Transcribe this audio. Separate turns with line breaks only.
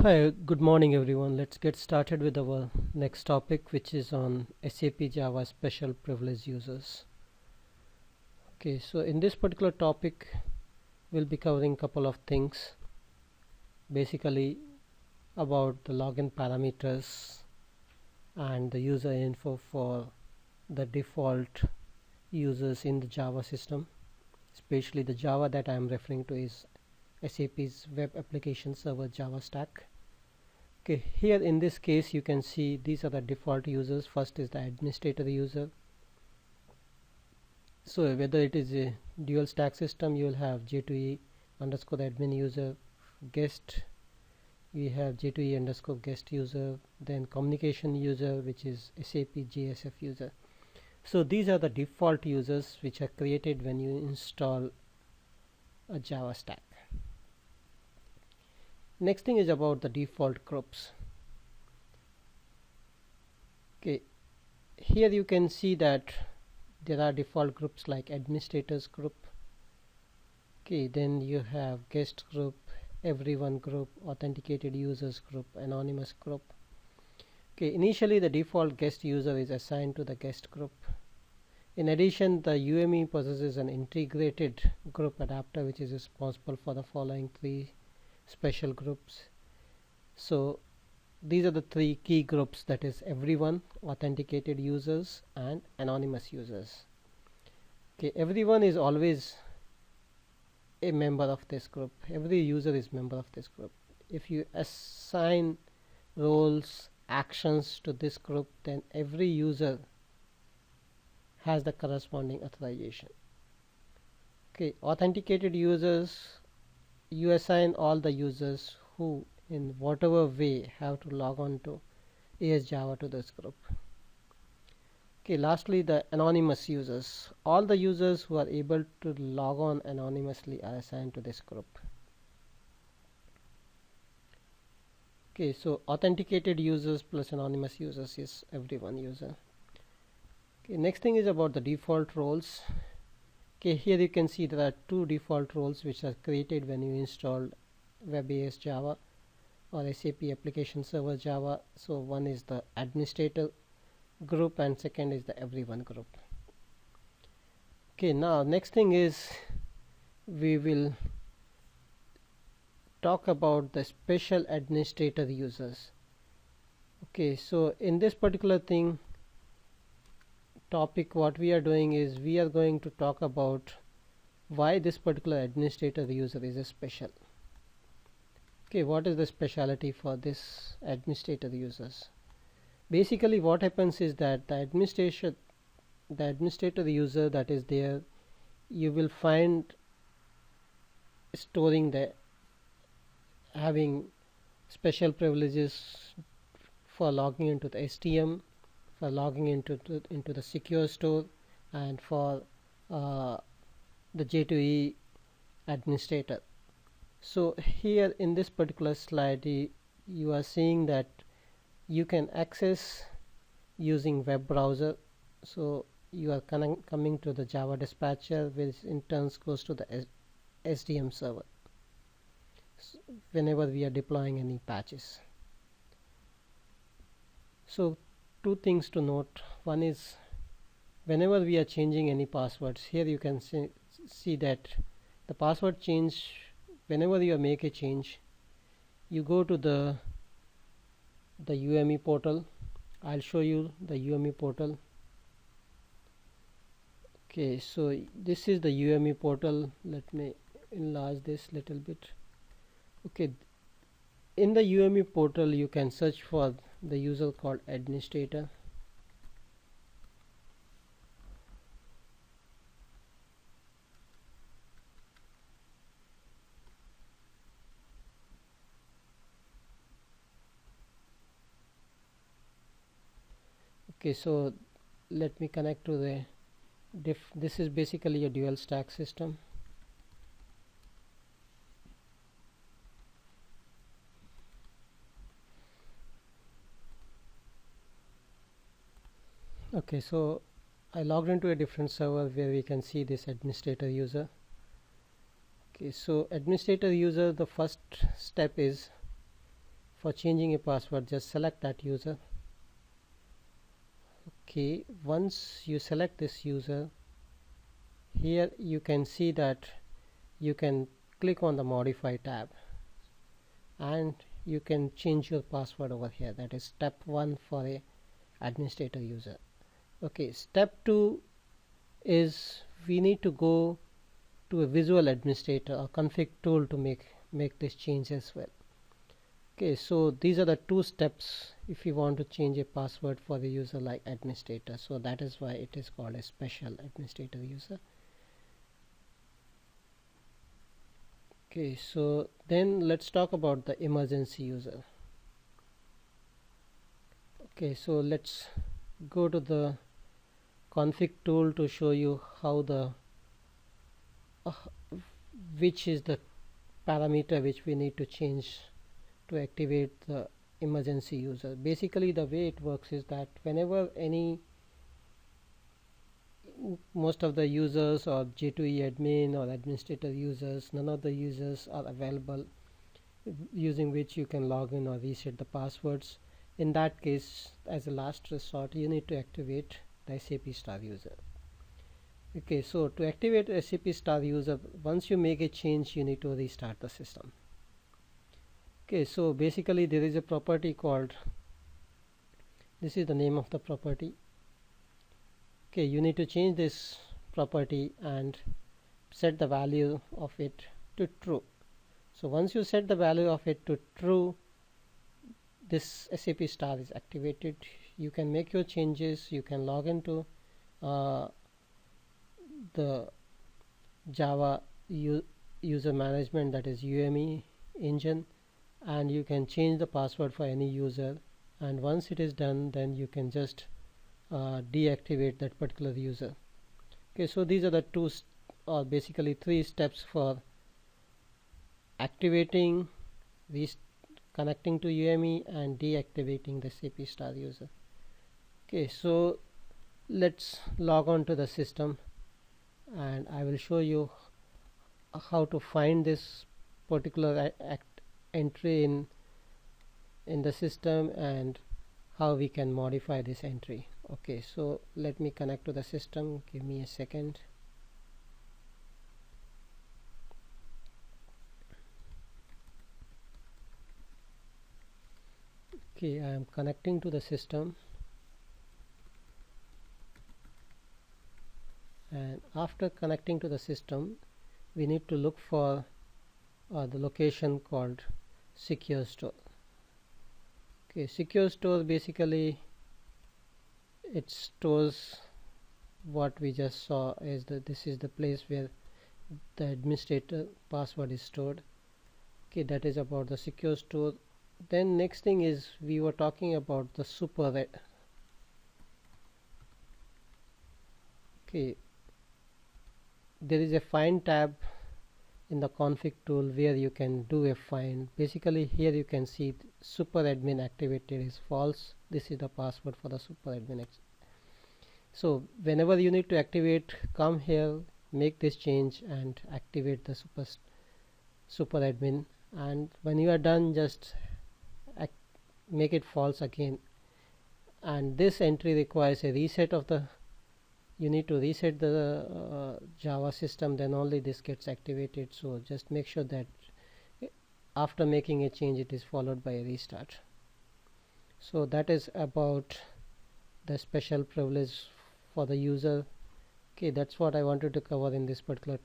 Hi, good morning everyone. Let's get started with our next topic, which is on SAP Java special privilege users. Okay, so in this particular topic, we'll be covering a couple of things. Basically, about the login parameters and the user info for the default users in the Java system. Especially the Java that I am referring to is SAP's Web Application Server Java Stack. Okay, here in this case you can see these are the default users. First is the administrator user. So whether it is a dual stack system, you will have J2E underscore admin user, guest, we have J2E underscore guest user, then communication user, which is SAP JSF user. So these are the default users which are created when you install a Java stack. Next thing is about the default groups. Okay, here you can see that there are default groups like administrators group. Okay, then you have guest group, everyone group, authenticated users group, anonymous group. Okay, initially the default guest user is assigned to the guest group. In addition, the UME possesses an integrated group adapter which is responsible for the following three special groups. So these are the three key groups, that is everyone, authenticated users, and anonymous users. Okay, everyone is always a member of this group. Every user is member of this group. If you assign roles, actions to this group, then every user has the corresponding authorization. Okay, authenticated users, you assign all the users who in whatever way have to log on to AS Java to this group. Okay, lastly the anonymous users. All the users who are able to log on anonymously are assigned to this group. Okay, so authenticated users plus anonymous users is everyone user. Okay, next thing is about the default roles. Okay, here you can see there are two default roles which are created when you install WebAS Java or SAP Application Server Java. So one is the administrator group and second is the everyone group. Okay, now next thing is we will talk about the special administrator users. Okay, so in this particular topic, what we are doing is we are going to talk about why this particular administrator user is a special. Okay, what is the speciality for this administrator users? Basically what happens is that the administrator user that is there, you will find storing the having special privileges for logging into the STM, for logging into the secure store, and for the J2E administrator. So here in this particular slide you are seeing that you can access using web browser. So you are coming to the Java dispatcher, which in turn goes to the SDM server whenever we are deploying any patches. So two things to note. One is whenever we are changing any passwords, here you can see that the password change, whenever you make a change, you go to the UME portal. I'll show you the UME portal. Okay, so this is the UME portal. Let me enlarge this little bit. Okay, in the UME portal you can search for the user called administrator. Okay, so let me connect to the this is basically a dual stack system. Okay, so I logged into a different server where we can see this administrator user. Okay, so administrator user, the first step is for changing a password, just select that user. Okay, once you select this user, here you can see that you can click on the modify tab and you can change your password over here. That is step 1 for a administrator user. Okay, step 2 is we need to go to a visual administrator or config tool to make this change as well. Okay, so these are the two steps if you want to change a password for the user like administrator. So that is why it is called a special administrator user. Okay, so then let's talk about the emergency user. Okay, so let's go to the config tool to show you how the which is the parameter which we need to change to activate the emergency user. Basically the way it works is that whenever most of the users or J2E admin or administrator users, none of the users are available using which you can log in or reset the passwords. In that case, as a last resort, you need to activate the SAP star user. Okay, so to activate SAP star user, once you make a change, you need to restart the system. Okay, so basically there is a property called, this is the name of the property. Okay, you need to change this property and set the value of it to true. So once you set the value of it to true, this SAP star is activated. You can make your changes, you can log into the Java user management, that is UME engine, and you can change the password for any user, and once it is done, then you can just deactivate that particular user. Okay, so these are the two or basically 3 steps for activating, connecting to UME and deactivating the SAP star user. Okay, so let's log on to the system and I will show you how to find this particular entry in the system and how we can modify this entry. Okay, so let me connect to the system. Give me a second. Okay, I am connecting to the system, and after connecting to the system we need to look for the location called secure store. Okay, secure store basically it stores what we just saw, is that this is the place where the administrator password is stored. Okay, that is about the secure store. Then next thing is we were talking about the super okay, there is a find tab in the config tool where you can do a find. Basically here you can see super admin activated is false. This is the password for the super admin. So whenever you need to activate, come here, make this change and activate the super admin, and when you are done just make it false again. And this entry requires a reset of the, you need to reset the Java system, then only this gets activated. So just make sure that after making a change it is followed by a restart. So that is about the special privilege for the user. Okay, that's what I wanted to cover in this particular